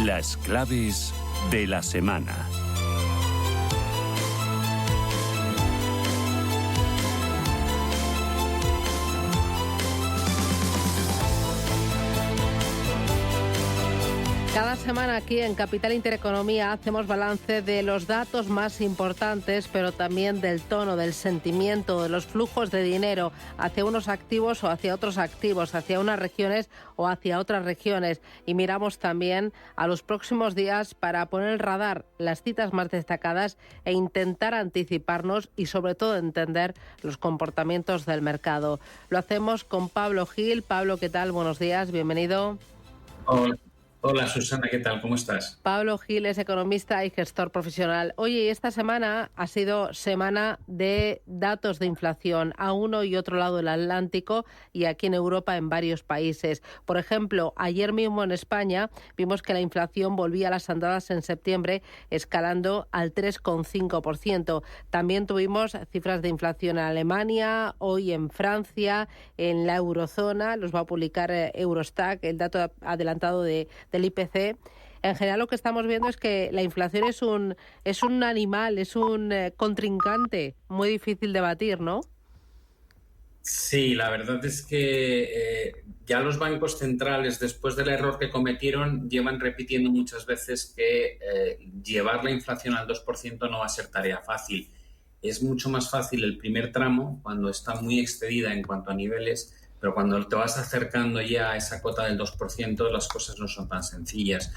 Las claves de la semana. Cada semana aquí en Capital Intereconomía hacemos balance de los datos más importantes, pero también del tono, del sentimiento, de los flujos de dinero hacia unos activos o hacia otros activos, hacia unas regiones o hacia otras regiones. Y miramos también a los próximos días para poner el radar, las citas más destacadas e intentar anticiparnos y sobre todo entender los comportamientos del mercado. Lo hacemos con Pablo Gil. Pablo, ¿qué tal? Buenos días, bienvenido. Hola Susana, ¿qué tal? ¿Cómo estás? Pablo Gil es economista y gestor profesional. Oye, esta semana ha sido semana de datos de inflación a uno y otro lado del Atlántico y aquí en Europa en varios países. Por ejemplo, ayer mismo en España vimos que la inflación volvía a las andadas en septiembre, escalando al 3,5%. También tuvimos cifras de inflación en Alemania, hoy en Francia, en la eurozona. Los va a publicar Eurostat, el dato adelantado del IPC. En general lo que estamos viendo es que la inflación es un animal, es un contrincante muy difícil de batir, ¿no? Sí, la verdad es que ya los bancos centrales, después del error que cometieron, llevan repitiendo muchas veces que llevar la inflación al 2% no va a ser tarea fácil. Es mucho más fácil el primer tramo, cuando está muy excedida en cuanto a niveles, pero cuando te vas acercando ya a esa cota del 2%, las cosas no son tan sencillas.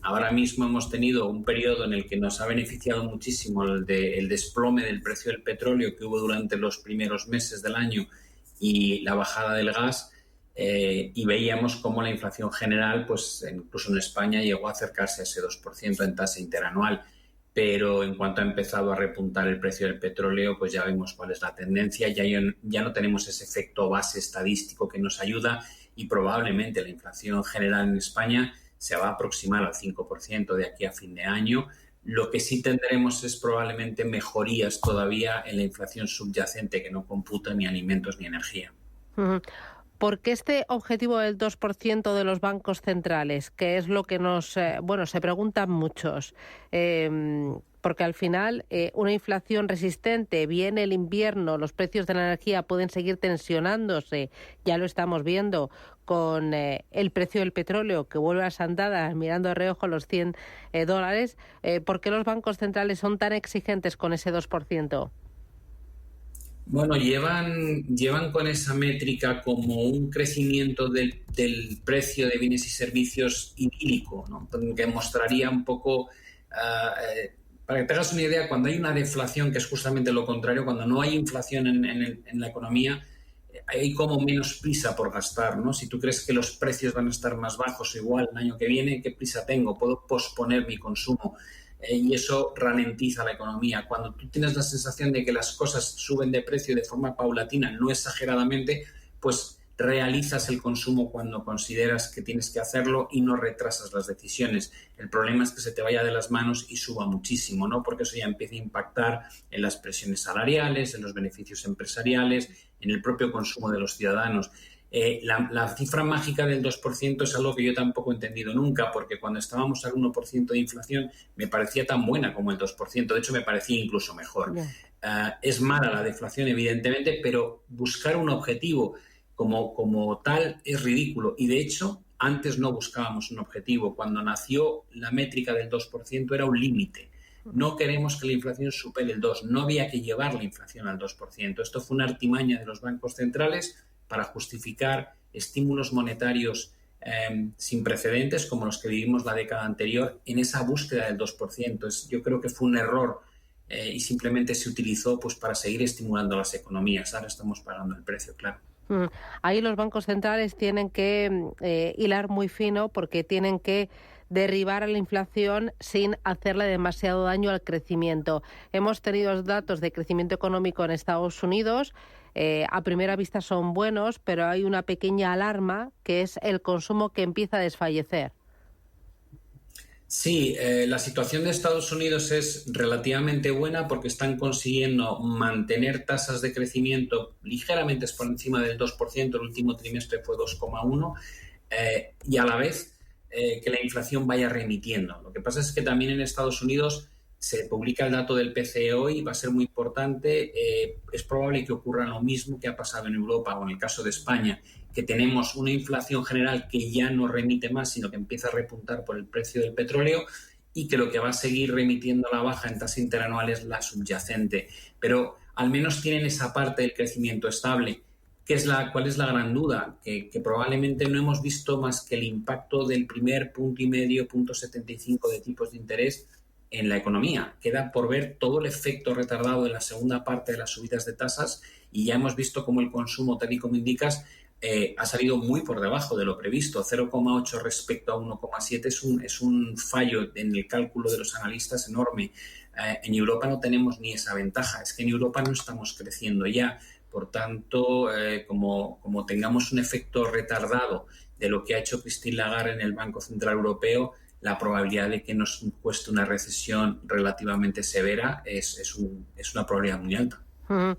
Ahora mismo hemos tenido un periodo en el que nos ha beneficiado muchísimo el desplome del precio del petróleo que hubo durante los primeros meses del año y la bajada del gas, y veíamos cómo la inflación general, pues incluso en España, llegó a acercarse a ese 2% en tasa interanual. Pero en cuanto ha empezado a repuntar el precio del petróleo, pues ya vemos cuál es la tendencia, ya no tenemos ese efecto base estadístico que nos ayuda y probablemente la inflación general en España se va a aproximar al 5% de aquí a fin de año. Lo que sí tendremos es probablemente mejorías todavía en la inflación subyacente que no computa ni alimentos ni energía. ¿Por qué este objetivo del 2% de los bancos centrales? Que es lo que se preguntan muchos. Porque al final una inflación resistente, viene el invierno, los precios de la energía pueden seguir tensionándose, ya lo estamos viendo con el precio del petróleo que vuelve a las andadas mirando de reojo los $100. ¿Por qué los bancos centrales son tan exigentes con ese 2%? Bueno, llevan con esa métrica como un crecimiento del precio de bienes y servicios idílico, ¿no? Que mostraría un poco, para que te hagas una idea, cuando hay una deflación, que es justamente lo contrario, cuando no hay inflación en la economía, hay como menos prisa por gastar, ¿no? Si tú crees que los precios van a estar más bajos o igual el año que viene, ¿qué prisa tengo? Puedo posponer mi consumo. Y eso ralentiza la economía. Cuando tú tienes la sensación de que las cosas suben de precio de forma paulatina, no exageradamente, pues realizas el consumo cuando consideras que tienes que hacerlo y no retrasas las decisiones. El problema es que se te vaya de las manos y suba muchísimo, ¿no? Porque eso ya empieza a impactar en las presiones salariales, en los beneficios empresariales, en el propio consumo de los ciudadanos. La cifra mágica del 2% es algo que yo tampoco he entendido nunca, porque cuando estábamos al 1% de inflación me parecía tan buena como el 2%, de hecho me parecía incluso mejor. Es mala la deflación, evidentemente, pero buscar un objetivo como tal es ridículo, y de hecho antes no buscábamos un objetivo. Cuando nació la métrica del 2% era un límite. No queremos que la inflación supere el 2%, no había que llevar la inflación al 2%. Esto fue una artimaña de los bancos centrales para justificar estímulos monetarios sin precedentes como los que vivimos la década anterior en esa búsqueda del 2%. Yo creo que fue un error y simplemente se utilizó pues para seguir estimulando las economías. Ahora estamos pagando el precio, claro. Ahí los bancos centrales tienen que hilar muy fino porque tienen que derribar a la inflación sin hacerle demasiado daño al crecimiento. Hemos tenido datos de crecimiento económico en Estados Unidos. A primera vista son buenos, pero hay una pequeña alarma que es el consumo que empieza a desfallecer. Sí, la situación de Estados Unidos es relativamente buena porque están consiguiendo mantener tasas de crecimiento ligeramente por encima del 2%, el último trimestre fue 2,1%, y a la vez que la inflación vaya remitiendo. Lo que pasa es que también en Estados Unidos se publica el dato del PCE hoy, va a ser muy importante. Es probable que ocurra lo mismo que ha pasado en Europa o en el caso de España, que tenemos una inflación general que ya no remite más, sino que empieza a repuntar por el precio del petróleo, y que lo que va a seguir remitiendo a la baja en tasa interanual es la subyacente. Pero al menos tienen esa parte del crecimiento estable. ¿Cuál es la gran duda? Que probablemente no hemos visto más que el impacto del primer 1,5 de tipos de interés en la economía. Queda por ver todo el efecto retardado de la segunda parte de las subidas de tasas, y ya hemos visto cómo el consumo, tal y como indicas, ha salido muy por debajo de lo previsto. 0,8 respecto a 1,7 es un fallo en el cálculo de los analistas enorme. En Europa no tenemos ni esa ventaja. Es que en Europa no estamos creciendo ya. Por tanto, como tengamos un efecto retardado de lo que ha hecho Christine Lagarde en el Banco Central Europeo, la probabilidad de que nos cueste una recesión relativamente severa es una probabilidad muy alta. Uh-huh.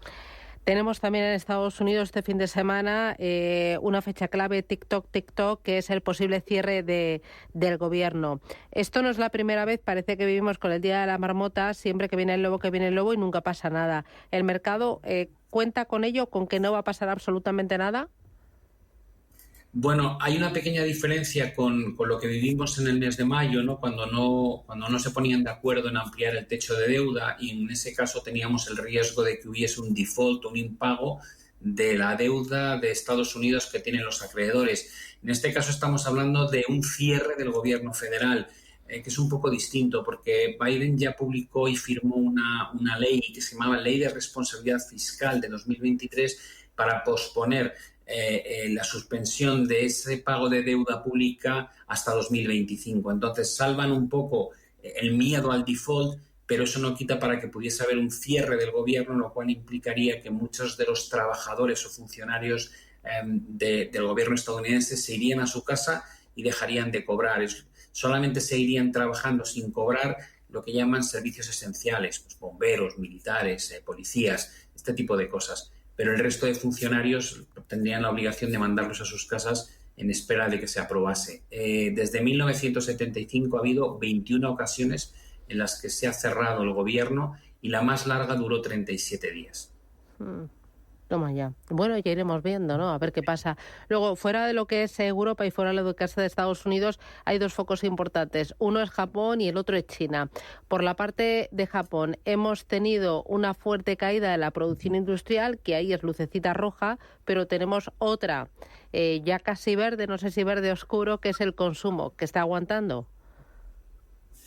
Tenemos también en Estados Unidos este fin de semana una fecha clave, TikTok, que es el posible cierre del gobierno. Esto no es la primera vez, parece que vivimos con el Día de la Marmota, siempre que viene el lobo y nunca pasa nada. ¿El mercado cuenta con ello, con que no va a pasar absolutamente nada? Bueno, hay una pequeña diferencia con lo que vivimos en el mes de mayo, ¿no? Cuando no se ponían de acuerdo en ampliar el techo de deuda, y en ese caso teníamos el riesgo de que hubiese un default, un impago de la deuda de Estados Unidos que tienen los acreedores. En este caso estamos hablando de un cierre del gobierno federal, que es un poco distinto, porque Biden ya publicó y firmó una ley que se llamaba Ley de Responsabilidad Fiscal de 2023 para posponer la suspensión de ese pago de deuda pública hasta 2025. Entonces salvan un poco el miedo al default, pero eso no quita para que pudiese haber un cierre del gobierno, lo cual implicaría que muchos de los trabajadores o funcionarios del gobierno estadounidense se irían a su casa y dejarían de cobrar. Solamente se irían trabajando sin cobrar lo que llaman servicios esenciales, pues bomberos, militares, policías, este tipo de cosas. Pero el resto de funcionarios tendrían la obligación de mandarlos a sus casas en espera de que se aprobase. Desde 1975 ha habido 21 ocasiones en las que se ha cerrado el gobierno, y la más larga duró 37 días. Toma ya. Bueno, ya iremos viendo, ¿no? A ver qué pasa. Luego, fuera de lo que es Europa y fuera de lo que es de Estados Unidos, hay dos focos importantes. Uno es Japón y el otro es China. Por la parte de Japón, hemos tenido una fuerte caída de la producción industrial, que ahí es lucecita roja, pero tenemos otra, ya casi verde, no sé si verde oscuro, que es el consumo, que está aguantando.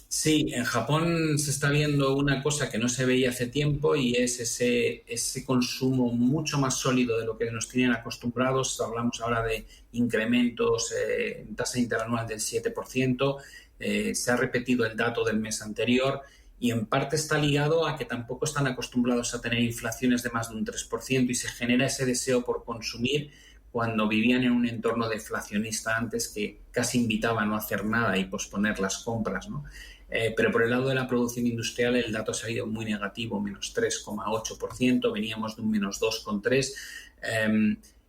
Sí, en Japón se está viendo una cosa que no se veía hace tiempo, y es ese consumo mucho más sólido de lo que nos tienen acostumbrados. Hablamos ahora de incrementos en tasa interanual del 7%. Se ha repetido el dato del mes anterior, y en parte está ligado a que tampoco están acostumbrados a tener inflaciones de más de un 3%, y se genera ese deseo por consumir cuando vivían en un entorno deflacionista antes, que casi invitaba a no hacer nada y posponer las compras, ¿no? Pero por el lado de la producción industrial el dato ha salido muy negativo, menos 3,8%, veníamos de un menos 2,3%.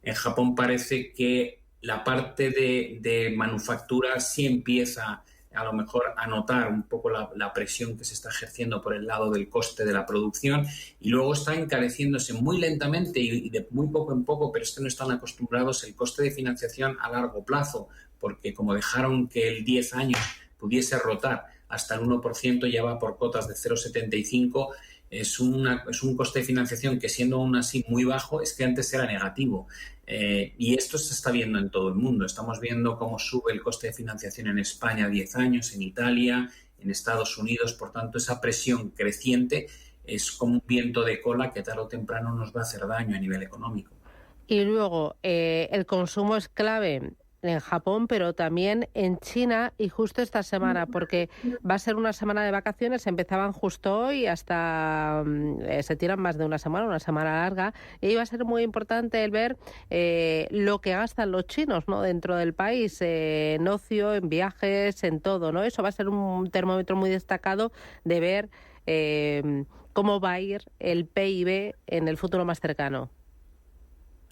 En Japón parece que la parte de manufactura sí empieza a lo mejor a notar un poco la presión que se está ejerciendo por el lado del coste de la producción, y luego está encareciéndose muy lentamente y de muy poco en poco, pero es que no están acostumbrados, el coste de financiación a largo plazo, porque como dejaron que el 10 años pudiese rotar hasta el 1%, ya va por cotas de 0,75. Es un coste de financiación que, siendo aún así muy bajo, es que antes era negativo. Y esto se está viendo en todo el mundo. Estamos viendo cómo sube el coste de financiación en España a 10 años, en Italia, en Estados Unidos. Por tanto, esa presión creciente es como un viento de cola que tarde o temprano nos va a hacer daño a nivel económico. Y luego, el consumo es clave en Japón, pero también en China, y justo esta semana, porque va a ser una semana de vacaciones, empezaban justo hoy, hasta se tiran más de una semana larga, y va a ser muy importante el ver lo que gastan los chinos, ¿no?, dentro del país, en ocio, en viajes, en todo, ¿no? Eso va a ser un termómetro muy destacado de ver cómo va a ir el PIB en el futuro más cercano.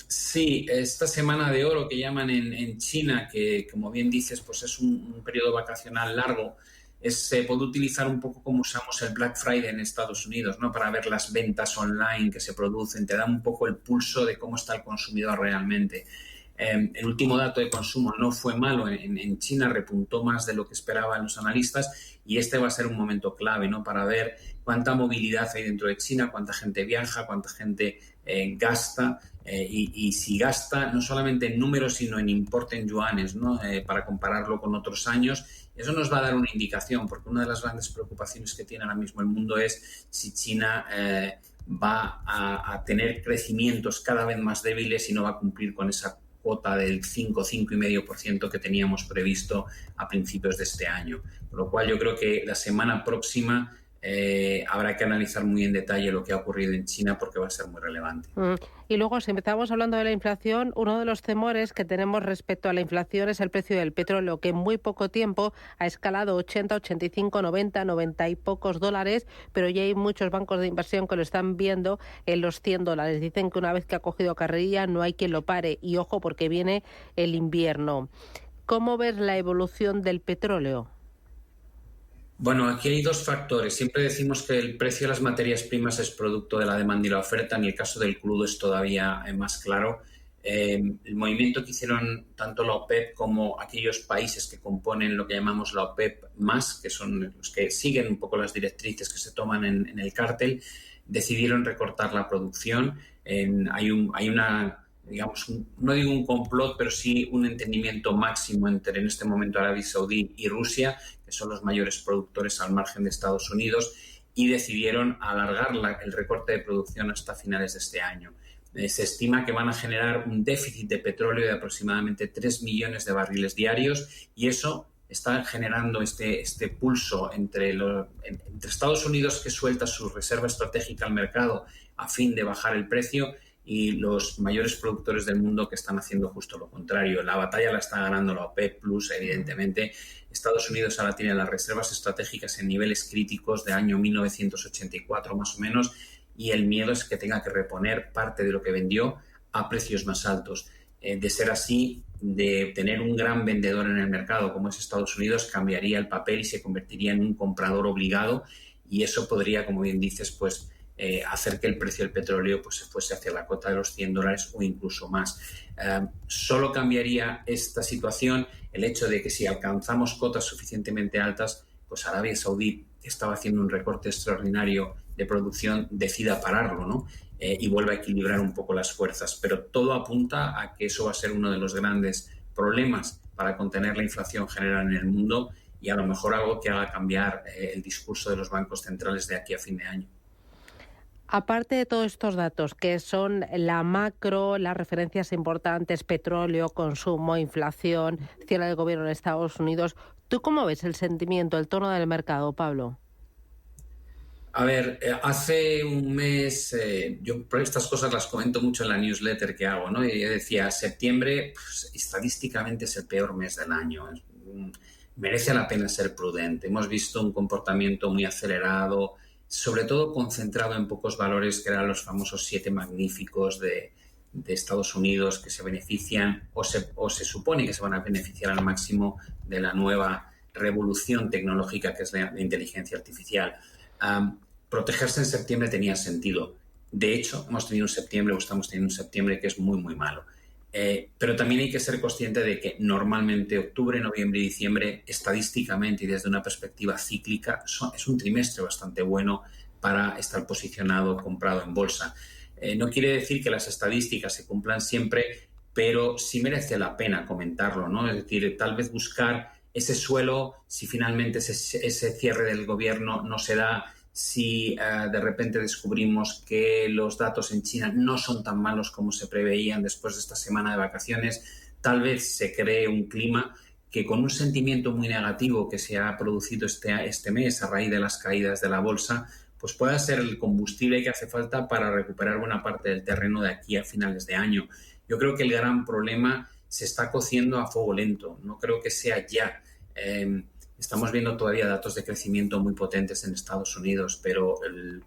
Sí, esta semana de oro que llaman en China, que como bien dices, pues es un periodo vacacional largo, se puede utilizar un poco como usamos el Black Friday en Estados Unidos, ¿no? Para ver las ventas online que se producen, te da un poco el pulso de cómo está el consumidor realmente. El último dato de consumo no fue malo en China, repuntó más de lo que esperaban los analistas y este va a ser un momento clave, ¿no? Para ver cuánta movilidad hay dentro de China, cuánta gente viaja, cuánta gente gasta y si gasta no solamente en números sino en importe en yuanes, ¿no? Para compararlo con otros años. Eso nos va a dar una indicación porque una de las grandes preocupaciones que tiene ahora mismo el mundo es si China va a tener crecimientos cada vez más débiles y no va a cumplir con esa cuota del 5,5% que teníamos previsto a principios de este año. Con lo cual yo creo que la semana próxima habrá que analizar muy en detalle lo que ha ocurrido en China porque va a ser muy relevante. Y luego, si empezamos hablando de la inflación, uno de los temores que tenemos respecto a la inflación es el precio del petróleo, que en muy poco tiempo ha escalado 80, 85, 90, 90 y pocos dólares, pero ya hay muchos bancos de inversión que lo están viendo en los $100. Dicen que una vez que ha cogido carrerilla no hay quien lo pare. Y ojo, porque viene el invierno. ¿Cómo ves la evolución del petróleo? Bueno, aquí hay dos factores. Siempre decimos que el precio de las materias primas es producto de la demanda y la oferta. En el caso del crudo es todavía más claro. El movimiento que hicieron tanto la OPEP como aquellos países que componen lo que llamamos la OPEP+, que son los que siguen un poco las directrices que se toman en el cártel, decidieron recortar la producción. Hay una digamos, no digo un complot, pero sí un entendimiento máximo entre en este momento Arabia Saudí y Rusia, que son los mayores productores al margen de Estados Unidos, y decidieron alargar el recorte de producción hasta finales de este año. Se estima que van a generar un déficit de petróleo de aproximadamente 3 millones de barriles diarios y eso está generando este pulso entre Estados Unidos, que suelta su reserva estratégica al mercado a fin de bajar el precio, y los mayores productores del mundo que están haciendo justo lo contrario. La batalla la está ganando la OPEP+, evidentemente. Estados Unidos ahora tiene las reservas estratégicas en niveles críticos de año 1984 más o menos, y el miedo es que tenga que reponer parte de lo que vendió a precios más altos. De ser así, de tener un gran vendedor en el mercado como es Estados Unidos, cambiaría el papel y se convertiría en un comprador obligado, y eso podría, como bien dices, pues hacer que el precio del petróleo pues se fuese hacia la cota de los $100 o incluso más. Solo cambiaría esta situación el hecho de que si alcanzamos cotas suficientemente altas, pues Arabia Saudí, que estaba haciendo un recorte extraordinario de producción, decida pararlo, ¿no? Y vuelva a equilibrar un poco las fuerzas. Pero todo apunta a que eso va a ser uno de los grandes problemas para contener la inflación general en el mundo y a lo mejor algo que haga cambiar el discurso de los bancos centrales de aquí a fin de año. Aparte de todos estos datos, que son la macro, las referencias importantes, petróleo, consumo, inflación, cierre del gobierno en Estados Unidos, ¿tú cómo ves el sentimiento, el tono del mercado, Pablo? A ver, hace un mes, yo estas cosas las comento mucho en la newsletter que hago, ¿no? Y yo decía, septiembre pues, estadísticamente es el peor mes del año. Merece la pena ser prudente. Hemos visto un comportamiento muy acelerado, sobre todo concentrado en pocos valores, que eran los famosos 7 magníficos de Estados Unidos, que se benefician o se supone que se van a beneficiar al máximo de la nueva revolución tecnológica que es la inteligencia artificial. Protegerse en septiembre tenía sentido. De hecho, estamos teniendo un septiembre que es muy, muy malo. Pero también hay que ser consciente de que normalmente octubre, noviembre y diciembre, estadísticamente y desde una perspectiva cíclica, es un trimestre bastante bueno para estar posicionado, comprado en bolsa. No quiere decir que las estadísticas se cumplan siempre, pero sí merece la pena comentarlo, ¿no? Es decir, tal vez buscar ese suelo, si finalmente ese cierre del gobierno no se da, si de repente descubrimos que los datos en China no son tan malos como se preveían después de esta semana de vacaciones, tal vez se cree un clima que con un sentimiento muy negativo que se ha producido este mes a raíz de las caídas de la bolsa, pues pueda ser el combustible que hace falta para recuperar buena parte del terreno de aquí a finales de año. Yo creo que el gran problema se está cociendo a fuego lento, no creo que sea ya. Estamos viendo todavía datos de crecimiento muy potentes en Estados Unidos, pero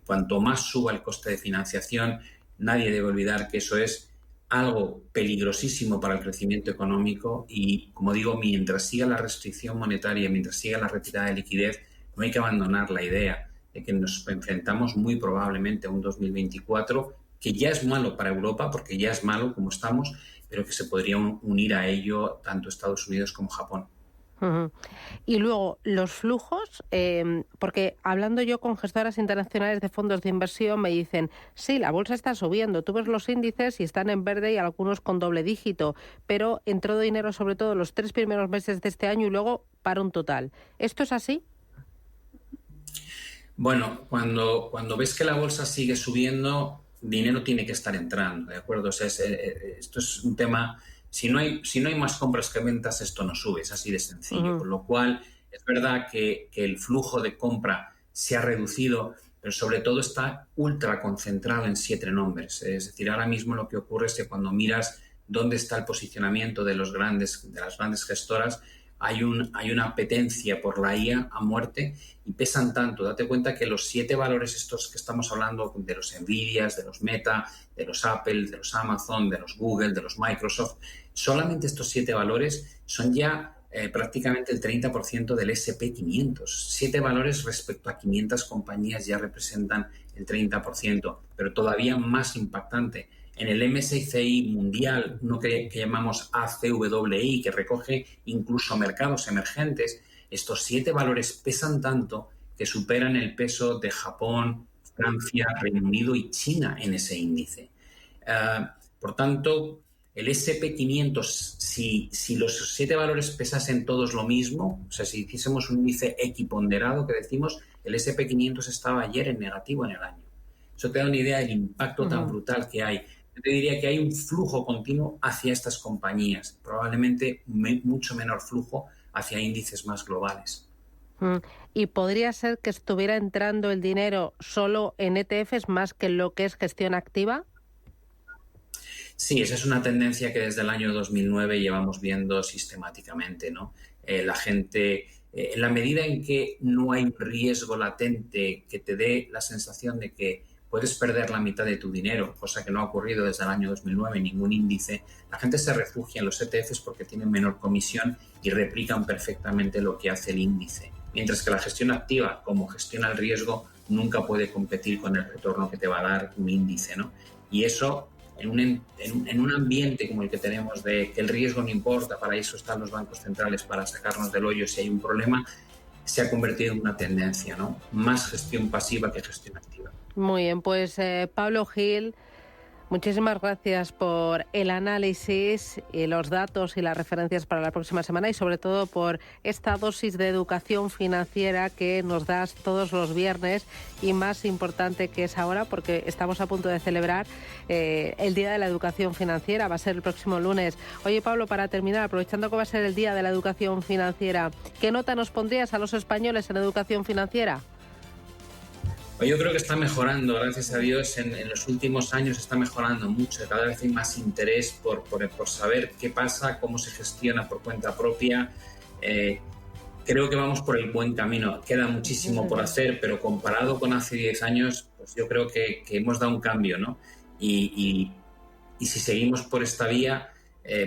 cuanto más suba el coste de financiación, nadie debe olvidar que eso es algo peligrosísimo para el crecimiento económico y, como digo, mientras siga la restricción monetaria, mientras siga la retirada de liquidez, no hay que abandonar la idea de que nos enfrentamos muy probablemente a un 2024 que ya es malo para Europa, porque ya es malo como estamos, pero que se podría unir a ello tanto Estados Unidos como Japón. Uh-huh. Y luego, los flujos, porque hablando yo con gestoras internacionales de fondos de inversión me dicen, sí, la bolsa está subiendo, tú ves los índices y están en verde y algunos con doble dígito, pero entró dinero sobre todo los 3 primeros meses de este año y luego para un total. ¿Esto es así? Bueno, cuando ves que la bolsa sigue subiendo, dinero tiene que estar entrando, ¿de acuerdo? O sea, esto es un tema, si no hay más compras que ventas, esto no sube, es así de sencillo. Uh-huh. Con lo cual, es verdad que el flujo de compra se ha reducido, pero sobre todo está ultra concentrado en 7 nombres. Es decir, ahora mismo lo que ocurre es que cuando miras dónde está el posicionamiento de las grandes gestoras, hay una apetencia por la IA a muerte y pesan tanto. Date cuenta que los 7 valores estos que estamos hablando, de los Nvidias, de los Meta, de los Apple, de los Amazon, de los Google, de los Microsoft, solamente estos 7 valores son ya prácticamente el 30% del S&P 500. 7 valores respecto a 500 compañías ya representan el 30%, pero todavía más impactante. En el MSCI mundial, uno que llamamos ACWI, que recoge incluso mercados emergentes, estos 7 valores pesan tanto que superan el peso de Japón, Francia, Reino Unido y China en ese índice. Por tanto, el S&P 500, si los 7 valores pesasen todos lo mismo, o sea, si hiciésemos un índice equiponderado, que decimos, el S&P 500 estaba ayer en negativo en el año. Eso te da una idea del impacto tan brutal que hay. Yo te diría que hay un flujo continuo hacia estas compañías, probablemente mucho menor flujo hacia índices más globales. ¿Y podría ser que estuviera entrando el dinero solo en ETFs más que en lo que es gestión activa? Sí, esa es una tendencia que desde el año 2009 llevamos viendo sistemáticamente, ¿no? La gente, en la medida en que no hay riesgo latente que te dé la sensación de que puedes perder la mitad de tu dinero, cosa que no ha ocurrido desde el año 2009 en ningún índice, la gente se refugia en los ETFs porque tienen menor comisión y replican perfectamente lo que hace el índice. Mientras que la gestión activa, como gestiona el riesgo, nunca puede competir con el retorno que te va a dar un índice, ¿no? Y eso, en un ambiente como el que tenemos de que el riesgo no importa, para eso están los bancos centrales, para sacarnos del hoyo si hay un problema, se ha convertido en una tendencia, ¿no? Más gestión pasiva que gestión activa. Muy bien, pues Pablo Gil, muchísimas gracias por el análisis y los datos y las referencias para la próxima semana y sobre todo por esta dosis de educación financiera que nos das todos los viernes y más importante que es ahora porque estamos a punto de celebrar el Día de la Educación Financiera, va a ser el próximo lunes. Oye Pablo, para terminar, aprovechando que va a ser el Día de la Educación Financiera, ¿qué nota nos pondrías a los españoles en educación financiera? Yo creo que está mejorando, gracias a Dios, en los últimos años está mejorando mucho, cada vez hay más interés por saber qué pasa, cómo se gestiona por cuenta propia. Creo que vamos por el buen camino, queda muchísimo por hacer, pero comparado con hace 10 años, pues yo creo que hemos dado un cambio, ¿no? Y si seguimos por esta vía,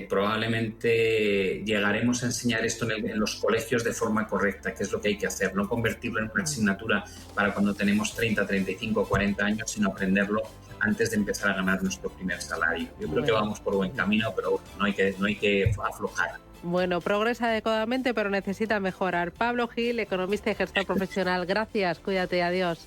probablemente llegaremos a enseñar esto en los colegios de forma correcta, que es lo que hay que hacer, no convertirlo en una asignatura para cuando tenemos 30, 35, 40 años, sino aprenderlo antes de empezar a ganar nuestro primer salario. Yo creo que vamos por buen camino, pero no hay que aflojar. Bueno, progresa adecuadamente, pero necesita mejorar. Pablo Gil, economista y gestor profesional. Gracias, cuídate, adiós.